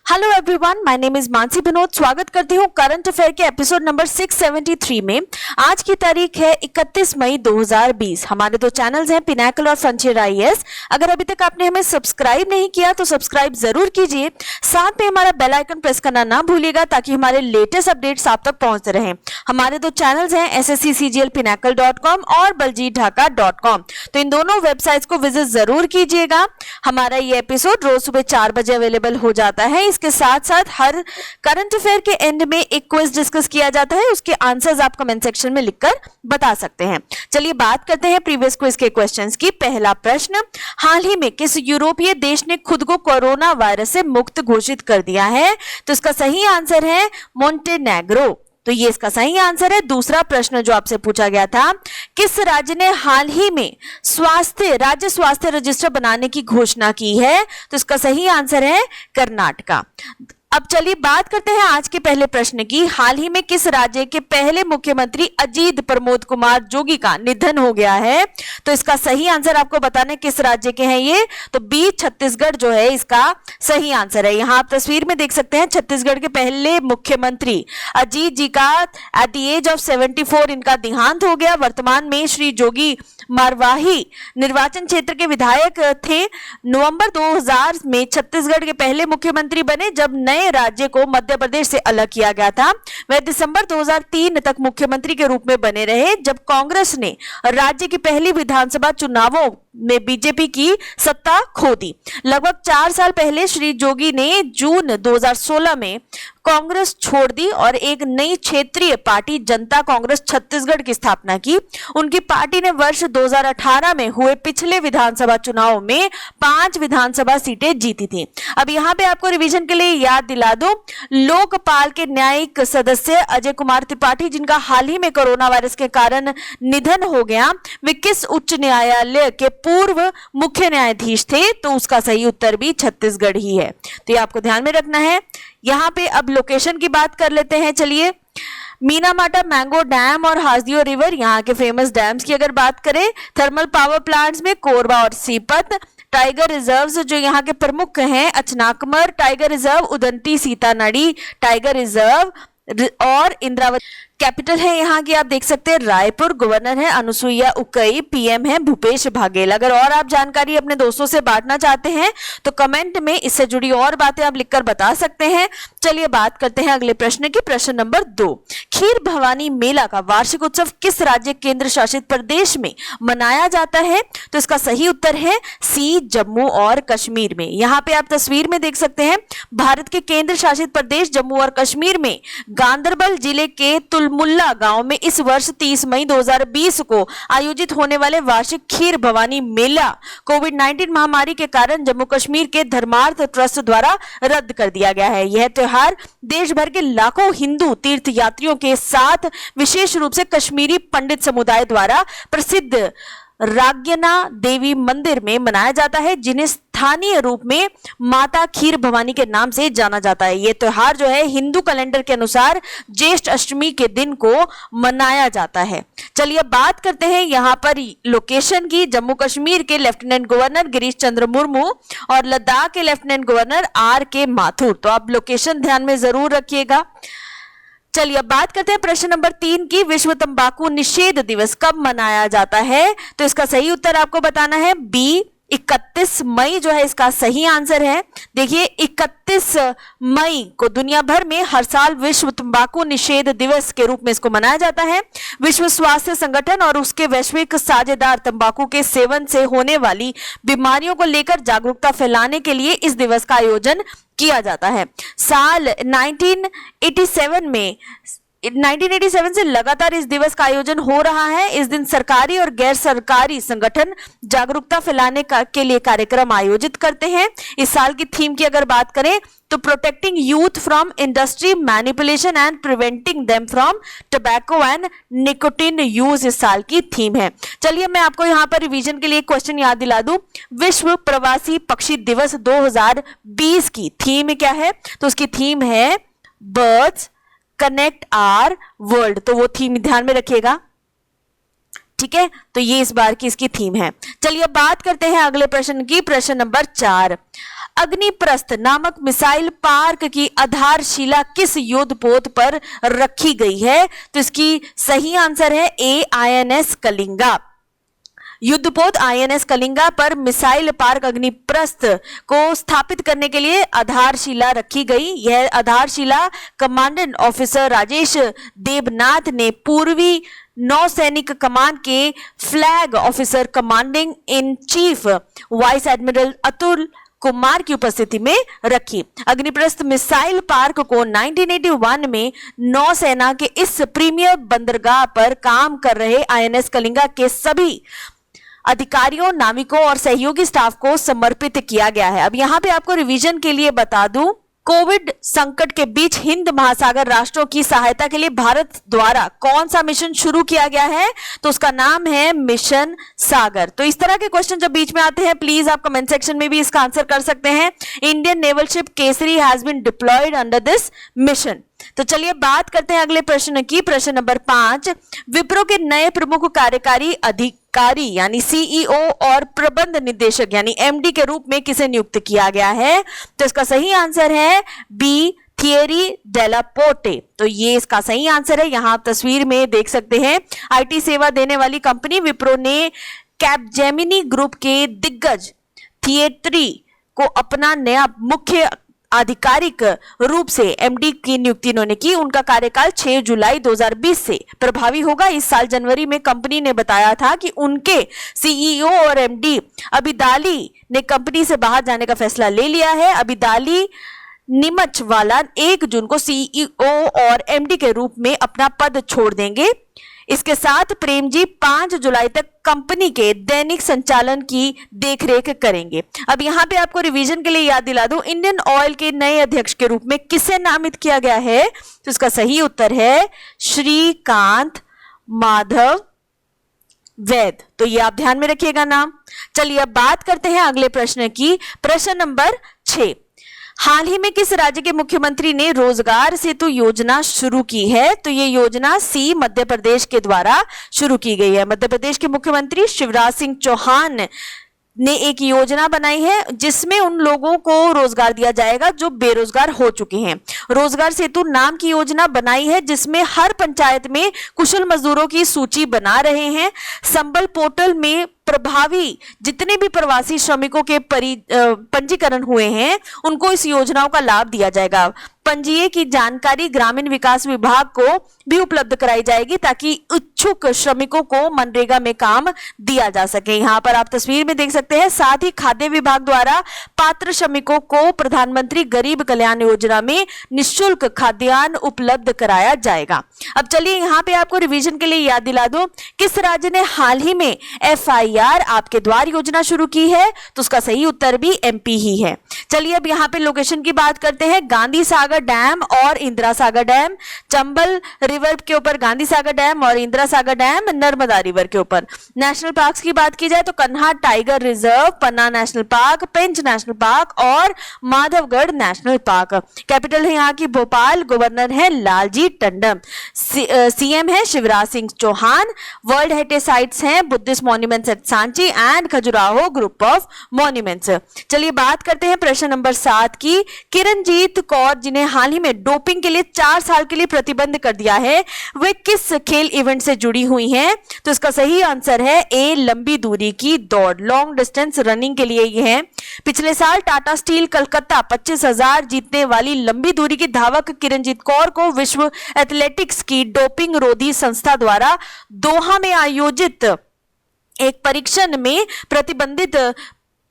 Hello everyone, my name is Mansi Vinod. स्वागत करती हूँ करंट अफेयर के एपिसोड नंबर 673 में। आज की तारीख है 31 मई 2020। हमारे दो चैनल्स हैं, पिनाकल और फ्रंटियर आईएएस। अगर अभी तक आपने हमें सब्सक्राइब नहीं किया तो सब्सक्राइब जरूर कीजिए। साथ में हमारा बेल आइकन प्रेस करना ना भूलिएगा ताकि हमारे लेटेस्ट अपडेट्स आप तक पहुंचते रहें। हमारे दो चैनल्स हैं ssccglpinacle.com और baljeetdhaka.com। तो इन दोनों वेबसाइट्स को विजिट जरूर कीजिएगा। हमारा ये एपिसोड रोज सुबह 4 बजे अवेलेबल हो जाता है। इसके साथ साथ हर करंट अफेयर के एंड में एक क्विज डिस्कस किया जाता है। उसके आंसर्स आप कमेंट सेक्शन में लिखकर बता सकते हैं। चलिए बात करते हैं प्रीवियस क्विज के क्वेश्चंस की। पहला प्रश्न, हाल ही में किस यूरोपीय देश ने खुद को कोरोना वायरस से मुक्त घोषित कर दिया है? तो इसका सही आंसर है मोंटेनेग्रो। तो ये इसका सही आंसर है। दूसरा प्रश्न जो आपसे पूछा गया था, किस राज्य ने हाल ही में राज्य स्वास्थ्य रजिस्टर बनाने की घोषणा की है? तो इसका सही आंसर है कर्नाटका। अब चलिए बात करते हैं आज के पहले प्रश्न की। हाल ही में किस राज्य के पहले मुख्यमंत्री अजीत प्रमोद कुमार जोगी का निधन हो गया है? तो इसका सही आंसर आपको बताना है किस राज्य के हैं ये। तो बी छत्तीसगढ़ जो है इसका सही आंसर है। यहां आप तस्वीर में देख सकते हैं छत्तीसगढ़ के पहले मुख्यमंत्री अजीत जी का एट द एज ऑफ 74 इनका देहांत हो गया। वर्तमान में श्री जोगी मरवाही निर्वाचन क्षेत्र के विधायक थे। नवंबर 2000 में छत्तीसगढ़ के पहले मुख्यमंत्री बने जब नए राज्य को मध्य प्रदेश से अलग किया गया था। वह दिसंबर 2003 तक मुख्यमंत्री के रूप में बने रहे जब कांग्रेस ने राज्य की पहली विधानसभा चुनावों में बीजेपी की सत्ता खो दी। लगभग 4 साल पहले श्री जोगी ने जून 2016 में कांग्रेस छोड़ दी और एक नई क्षेत्रीय पार्टी जनता कांग्रेस छत्तीसगढ़ की स्थापना की। उनकी पार्टी ने वर्ष 2018 में हुए पिछले विधानसभा चुनाव में 5 विधानसभा सीटें जीती थी। अब यहाँ पे आपको रिवीजन के लिए याद दिला दूं, लोकपाल के न्यायिक सदस्य अजय कुमार त्रिपाठी जिनका हाल ही में कोरोना वायरस के कारण निधन हो गया, वे किस उच्च न्यायालय के पूर्व मुख्य न्यायाधीश थे? तो उसका सही उत्तर भी छत्तीसगढ़ ही है। तो ये आपको ध्यान में रखना है। यहाँ पे अब लोकेशन की बात कर लेते हैं। चलिए, मीनामाटा मैंगो डैम और हासदियो रिवर यहाँ के फेमस डैम्स की अगर बात करें, थर्मल पावर प्लांट्स में कोरबा और सीपत। टाइगर रिजर्व्स जो यहाँ के प्रमुख हैं, Achanakmar tiger reserve, Udanti Sitanadi tiger reserve और इंद्रावती। कैपिटल है यहाँ की आप देख सकते हैं रायपुर। गवर्नर है अनुसुईया उकई। पीएम है भूपेश बघेल। अगर और आप जानकारी अपने दोस्तों से बांटना चाहते हैं तो कमेंट में इससे जुड़ी और बातें आप लिखकर बता सकते हैं। चलिए बात करते हैं अगले प्रश्न की। प्रश्न नंबर 2, खीर भवानी मेला का वार्षिक उत्सव किस राज्य केंद्र शासित प्रदेश में मनाया जाता है? तो इसका सही उत्तर है सी जम्मू और कश्मीर में। यहाँ पे आप तस्वीर में देख सकते हैं भारत के केंद्र शासित प्रदेश जम्मू और कश्मीर में गांदरबल जिले के मुल्ला गांव में इस वर्ष 30 मई 2020 को आयोजित होने वाले वार्षिक खीर भवानी मेला कोविड-19 महामारी के कारण जम्मू कश्मीर के धर्मार्थ ट्रस्ट द्वारा रद्द कर दिया गया है। यह त्योहार देश भर के लाखों हिंदू तीर्थ यात्रियों के साथ विशेष रूप से कश्मीरी पंडित समुदाय द्वारा प्रसिद्ध राग्यना देवी मंदिर में मनाया जाता है, जिन्हें स्थानीय रूप में माता खीर भवानी के नाम से जाना जाता है। यह त्योहार जो है हिंदू कैलेंडर के अनुसार ज्येष्ठ अष्टमी के दिन को मनाया जाता है। चलिए बात करते हैं यहाँ पर लोकेशन की। जम्मू कश्मीर के लेफ्टिनेंट गवर्नर गिरीश चंद्र मुर्मू और लद्दाख के लेफ्टिनेंट गवर्नर आर.के. माथुर। तो आप लोकेशन ध्यान में जरूर रखिएगा। चलिए अब बात करते हैं प्रश्न नंबर 3 की। विश्व तंबाकू निषेध दिवस कब मनाया जाता है? तो इसका सही उत्तर आपको बताना है बी 31 मई जो है इसका सही आंसर है। देखिए 31 मई को दुनिया भर में हर साल विश्व तंबाकू निषेध दिवस के रूप में इसको मनाया जाता है। विश्व स्वास्थ्य संगठन और उसके वैश्विक साझेदार तंबाकू के सेवन से होने वाली बीमारियों को लेकर जागरूकता फैलाने के लिए इस दिवस का आयोजन किया जाता है। साल 1987 से लगातार इस दिवस का आयोजन हो रहा है। इस दिन सरकारी और गैर सरकारी संगठन जागरूकता फैलाने के लिए कार्यक्रम आयोजित करते हैं। इस साल की थीम की अगर बात करें तो protecting youth from industry manipulation and preventing them from tobacco and nicotine use इस साल की थीम है। चलिए मैं आपको यहाँ पर रिवीजन के लिए क्वेश्चन याद दिला दूं। विश्व प्रवासी पक्षी दिवस 2020 की थीम क्या है? तो उसकी थीम है बर्ड्स कनेक्ट आवर वर्ल्ड। तो वो थीम ध्यान में रखिएगा, ठीक है। तो ये इस बार की इसकी थीम है। चलिए बात करते हैं अगले प्रश्न की। प्रश्न नंबर 4, अग्निप्रस्थ नामक मिसाइल पार्क की आधारशिला किस युद्धपोत पर रखी गई है? तो इसकी सही आंसर है ए, INS कलिंगा। युद्धपोत INS कलिंगा पर मिसाइल पार्क अग्निप्रस्थ को स्थापित करने के लिए आधारशिला रखी गई। यह आधारशिला कमांडेंट ऑफिसर राजेश देबनाथ ने पूर्वी नौसैनिक कमान के flag officer commanding in chief vice admiral Atul Kumar की उपस्थिति में रखी। अग्निप्रस्थ मिसाइल पार्क को 1981 में नौसेना के इस प्रीमियर बंदरगाह पर काम कर रहे INS कलिंगा के सभी अधिकारियों, नाविकों और सहयोगी स्टाफ को समर्पित किया गया है। अब यहाँ पे आपको रिवीजन के लिए बता दूं, कोविड संकट के बीच हिंद महासागर राष्ट्रों की सहायता के लिए भारत द्वारा कौन सा मिशन शुरू किया गया है? तो उसका नाम है मिशन सागर। तो इस तरह के क्वेश्चन जब बीच में आते हैं, प्लीज आप कमेंट सेक्शन में भी इसका आंसर कर सकते हैं। Indian naval ship Kesari has been deployed under this mission. तो चलिए बात करते हैं अगले प्रश्न की। प्रश्न नंबर 5, विप्रो के नए प्रमुख कार्यकारी अधिकारी यानी CEO और प्रबंध निदेशक यानी MD के रूप में किसे नियुक्त किया गया है? तो इसका सही आंसर है बी, थियरी डेला पोर्टे। तो ये इसका सही आंसर है। यहां आप तस्वीर में देख सकते हैं IT सेवा देने वाली कंपनी विप्रो ने कैपजेमिनी ग्रुप के दिग्गज थिएटरी को अपना नया मुख्य आधिकारिक रूप से MD की नियुक्ति इन्होंने की। उनका कार्यकाल 6 जुलाई 2020 से प्रभावी होगा। इस साल जनवरी में कंपनी ने बताया था कि उनके CEO और MD अबिदाली ने कंपनी से बाहर जाने का फैसला ले लिया है। अबिदाली निमचवाला 1 जून को CEO और MD के रूप में अपना पद छोड़ देंगे। इसके साथ प्रेम जी 5 जुलाई तक कंपनी के दैनिक संचालन की देखरेख करेंगे। अब यहां पे आपको रिवीजन के लिए याद दिला दूं, इंडियन ऑयल के नए अध्यक्ष के रूप में किसे नामित किया गया है? तो इसका सही उत्तर है श्रीकांत माधव वैद। तो ये आप ध्यान में रखिएगा नाम। चलिए अब बात करते हैं अगले प्रश्न की। प्रश्न नंबर 6, हाल ही में किस राज्य के मुख्यमंत्री ने रोजगार सेतु योजना शुरू की है? तो ये योजना सी, मध्य प्रदेश के द्वारा शुरू की गई है। मध्य प्रदेश के मुख्यमंत्री शिवराज सिंह चौहान ने एक योजना बनाई है जिसमें उन लोगों को रोजगार दिया जाएगा जो बेरोजगार हो चुके हैं। रोजगार सेतु नाम की योजना बनाई है जिसमें हर पंचायत में कुशल मजदूरों की सूची बना रहे हैं। संबल पोर्टल में प्रभावी जितने भी प्रवासी श्रमिकों के पंजीकरण हुए हैं उनको इस योजनाओं का लाभ दिया जाएगा। पंजीयन की जानकारी ग्रामीण विकास विभाग को भी उपलब्ध कराई जाएगी ताकि इच्छुक श्रमिकों को मनरेगा में काम दिया जा सके। यहाँ पर आप तस्वीर में देख सकते हैं। साथ ही खाद्य विभाग द्वारा पात्र श्रमिकों को प्रधानमंत्री गरीब कल्याण योजना में निःशुल्क खाद्यान्न उपलब्ध कराया जाएगा। अब चलिए यहाँ पे आपको रिवीजन के लिए याद दिला दूं, किस राज्य ने हाल ही में FIR आपके द्वार योजना शुरू की है? तो उसका सही उत्तर भी MP ही है। चलिए अब यहाँ पे लोकेशन की बात करते हैं। गांधी सागर डैम और इंदिरा सागर डैम, चंबल रिवर के ऊपर गांधी सागर डैम और इंदिरा सागर डैम नर्मदा रिवर के ऊपर। नेशनल पार्क्स की बात की जाए तो कन्हा टाइगर रिजर्व, पन्ना नेशनल पार्क, पेंच नेशनल पार्क और माधवगढ़ नेशनल पार्क। कैपिटल है यहाँ की भोपाल, गवर्नर है लालजी टंडन, CM है Shivraj Singh Chouhan. World heritage sites हैं Buddhist monuments at Sanchi and Khajuraho group of monuments. चलिए बात करते हैं प्रश्न नंबर 7 की। किरणजीत कौर जिन्हें हाल ही में डोपिंग के लिए 4 साल के लिए प्रतिबंध कर दिया है, वे किस खेल इवेंट से जुड़ी हुई हैं? तो इसका सही आंसर है ए, लंबी दूरी की दौड़, लॉन्ग डिस्टेंस रनिंग के लिए ये है। पिछले साल टाटा स्टील कलकत्ता 25,000 जीतने वाली लंबी दूरी की धावक किरणजीत कौर को विश्व एथलेटिक्स की डोपिंग रोधी संस्था द्वारा दोहा में आयोजित एक परीक्षण में प्रतिबंधित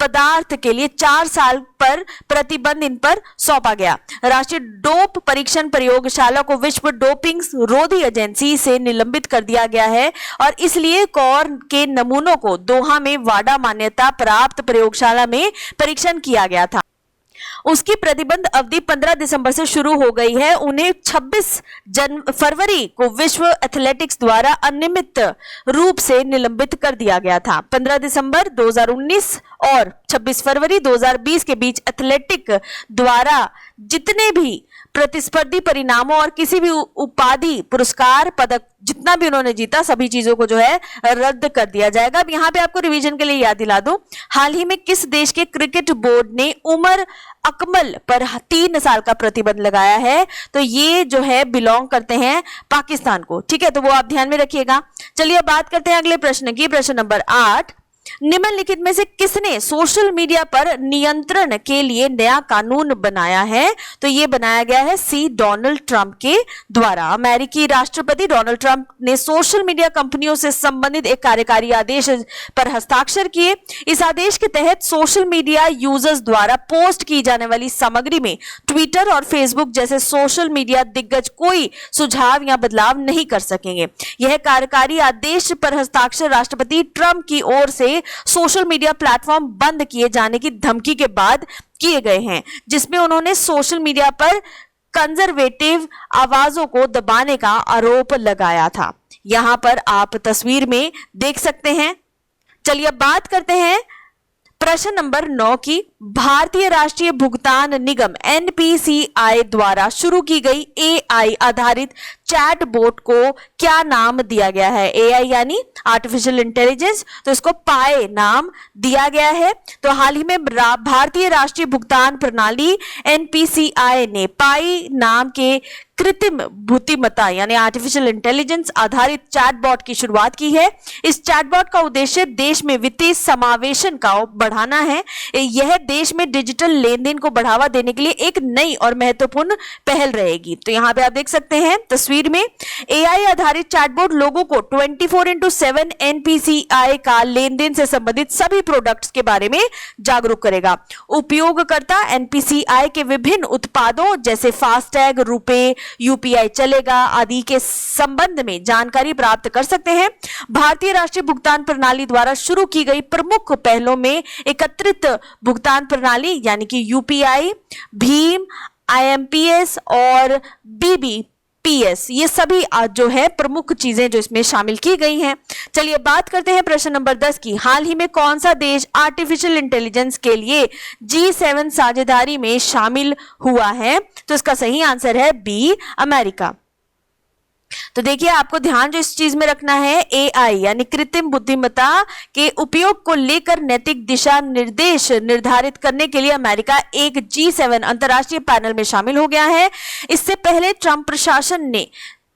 पदार्थ के लिए 4 साल पर प्रतिबंध इन पर सौंपा गया। राष्ट्रीय डोप परीक्षण प्रयोगशाला को विश्व डोपिंग रोधी एजेंसी से निलंबित कर दिया गया है और इसलिए कौर के नमूनों को दोहा में वाडा मान्यता प्राप्त प्रयोगशाला में परीक्षण किया गया था। उसकी प्रतिबंध अवधि 15 दिसंबर से शुरू हो गई है। उन्हें 26 फरवरी को विश्व एथलेटिक्स द्वारा अनियमित रूप से निलंबित कर दिया गया था। 15 दिसंबर 2019 और 26 फरवरी 2020 के बीच एथलेटिक द्वारा जितने भी प्रतिस्पर्धी परिणामों और किसी भी उपाधि, पुरस्कार, पदक जितना भी उन्होंने जीता, सभी चीजों को जो है रद्द कर दिया जाएगा। अब यहाँ पे आपको रिवीजन के लिए याद दिला दूं, हाल ही में किस देश के क्रिकेट बोर्ड ने उमर अकमल पर 3 साल का प्रतिबंध लगाया है? तो ये जो है बिलोंग करते हैं पाकिस्तान को। ठीक है, तो वो आप ध्यान में रखिएगा। चलिए बात करते हैं अगले प्रश्न की। प्रश्न नंबर 8, निम्नलिखित में से किसने सोशल मीडिया पर नियंत्रण के लिए नया कानून बनाया है? तो ये बनाया गया है सी डोनाल्ड ट्रंप के द्वारा। अमेरिकी राष्ट्रपति डोनाल्ड ट्रंप ने सोशल मीडिया कंपनियों से संबंधित एक कार्यकारी आदेश पर हस्ताक्षर किए। इस आदेश के तहत सोशल मीडिया यूजर्स द्वारा पोस्ट की जाने वाली सामग्री में ट्विटर और फेसबुक जैसे सोशल मीडिया दिग्गज कोई सुझाव या बदलाव नहीं कर सकेंगे। यह कार्यकारी आदेश पर हस्ताक्षर राष्ट्रपति ट्रंप की ओर से सोशल मीडिया प्लेटफॉर्म बंद किए जाने की धमकी के बाद किए गए हैं, जिसमें उन्होंने सोशल मीडिया पर कंजर्वेटिव आवाजों को दबाने का आरोप लगाया था। यहां पर आप तस्वीर में देख सकते हैं। चलिए बात करते हैं प्रश्न नंबर 9 की। भारतीय राष्ट्रीय भुगतान निगम एनपीसीआई द्वारा शुरू की गई एआई आधारित चैटबॉट को क्या नाम दिया गया है? एआई यानी आर्टिफिशियल इंटेलिजेंस, तो इसको पाई नाम दिया गया है। तो हाल ही में भारतीय राष्ट्रीय भुगतान प्रणाली एनपीसीआई ने पाई नाम के कृत्रिम बुद्धिमत्ता यानी आर्टिफिशियल इंटेलिजेंस आधारित चैटबॉट की शुरुआत की है। इस चैटबॉट का उद्देश्य देश में वित्तीय समावेशन का बढ़ाना है। यह देश में डिजिटल लेन देन को बढ़ावा देने के लिए एक नई और महत्वपूर्ण पहल रहेगी। तो यहाँ पे आप देख सकते हैं तस्वीर में, एआई आधारित चैटबॉट लोगों को 24/7 एनपीसीआई का लेन देन से संबंधित सभी प्रोडक्ट्स के बारे में जागरूक करेगा। उपयोगकर्ता एनपीसीआई के विभिन्न उत्पादों जैसे फास्टैग, रुपे, यूपीआई चलेगा आदि के संबंध में जानकारी प्राप्त कर सकते हैं। भारतीय राष्ट्रीय भुगतान प्रणाली द्वारा शुरू की गई प्रमुख पहलों में एकत्रित भुगतान प्रणाली यानी कि यूपीआई, भीम, आईएमपीएस और बीबीपीएस, ये सभी जो है प्रमुख चीजें जो इसमें शामिल की गई हैं। चलिए बात करते हैं प्रश्न नंबर 10 की। हाल ही में कौन सा देश आर्टिफिशियल इंटेलिजेंस के लिए G7 साझेदारी में शामिल हुआ है? तो इसका सही आंसर है बी, अमेरिका। तो देखिए आपको ध्यान जो इस चीज में रखना है, एआई यानी कृत्रिम बुद्धिमत्ता के उपयोग को लेकर नैतिक दिशा निर्देश निर्धारित करने के लिए अमेरिका एक G7 अंतर्राष्ट्रीय पैनल में शामिल हो गया है। इससे पहले ट्रंप प्रशासन ने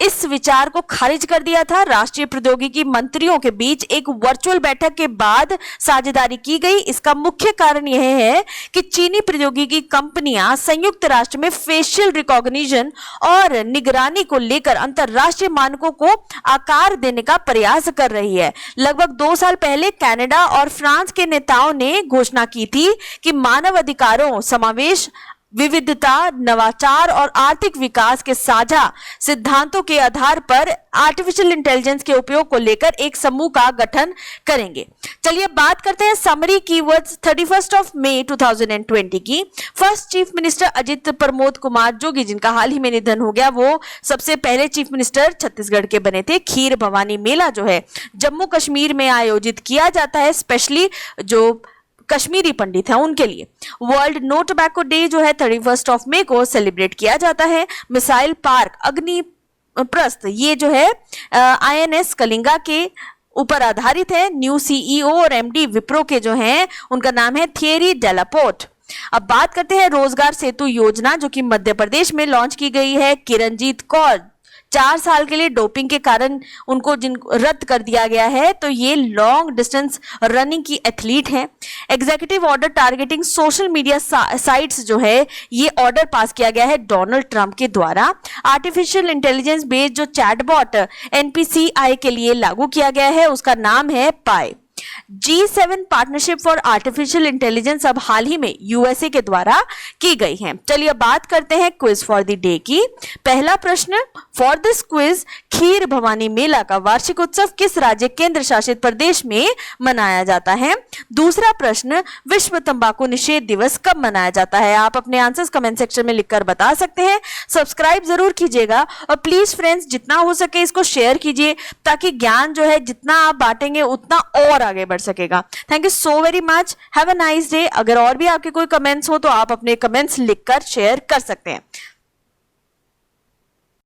इस विचार को खारिज कर दिया था। राष्ट्रीय प्रौद्योगिकी मंत्रियों के बीच एक वर्चुअल बैठक के बाद साझेदारी की गई। इसका मुख्य कारण यह है कि चीनी प्रौद्योगिकी कंपनियां संयुक्त राष्ट्र में फेशियल रिकॉग्निशन और निगरानी को लेकर अंतरराष्ट्रीय मानकों को आकार देने का प्रयास कर रही है। लगभग 2 साल पहले कनाडा और फ्रांस के नेताओं ने घोषणा की थी कि मानव अधिकारों, समावेश, विविधता, नवाचार और आर्थिक विकास के साझा सिद्धांतों के आधार पर आर्टिफिशियल इंटेलिजेंस के उपयोग को लेकर एक समूह का गठन करेंगे। चलिए बात करते हैं समरी कीवर्ड्स 31 मई 2020 की। First chief minister Ajit Pramod Kumar Jogi, जिनका हाल ही में निधन हो गया, वो सबसे पहले चीफ मिनिस्टर छत्तीसगढ़ के बने थे। खीर भवानी मेला जो है जम्मू कश्मीर में आयोजित किया जाता है, स्पेशली जो कश्मीरी पंडित हैं उनके लिए। वर्ल्ड नो टोबैको डे जो है 31 मई को सेलिब्रेट किया जाता है। मिसाइल पार्क अग्निप्रस्थ ये जो है आईएनएस कलिंगा के ऊपर आधारित है। न्यू सीईओ और एमडी विप्रो के जो हैं उनका नाम है थियरी डेलापोर्ट। अब बात करते हैं रोजगार सेतु योजना जो कि मध्य प्रदेश में लॉन्च की गई है। किरणजीत कौर 4 साल के लिए डोपिंग के कारण उनको रद्द कर दिया गया है, तो ये लॉन्ग डिस्टेंस रनिंग की एथलीट हैं। Executive order targeting social media sites जो है ये ऑर्डर पास किया गया है डोनाल्ड ट्रंप के द्वारा। आर्टिफिशियल इंटेलिजेंस बेस्ड जो चैटबॉट एनपीसीआई के लिए लागू किया गया है उसका नाम है पाई। G7 partnership for artificial intelligence अब हाल ही में यूएसए के द्वारा की गई है। चलिए बात करते हैं क्विज फॉर द डे की। पहला प्रश्न, फॉर दिस क्विज खीर भवानी मेला का वार्षिक उत्सव किस राज्य केंद्र शासित प्रदेश में मनाया जाता है? दूसरा प्रश्न, विश्व तंबाकू निषेध दिवस कब मनाया जाता है? आप अपने आंसर्स कमेंट सेक्शन में लिखकर बता सकते हैं। सब्सक्राइब जरूर कीजिएगा और प्लीज फ्रेंड्स जितना हो सके इसको शेयर कीजिए ताकि ज्ञान जो है जितना आप बांटेंगे उतना और आगे बढ़ सकेगा। Thank you so very much, have a nice day. अगर और भी आपके कोई कमेंट्स हो तो आप अपने कमेंट्स लिखकर शेयर कर सकते हैं।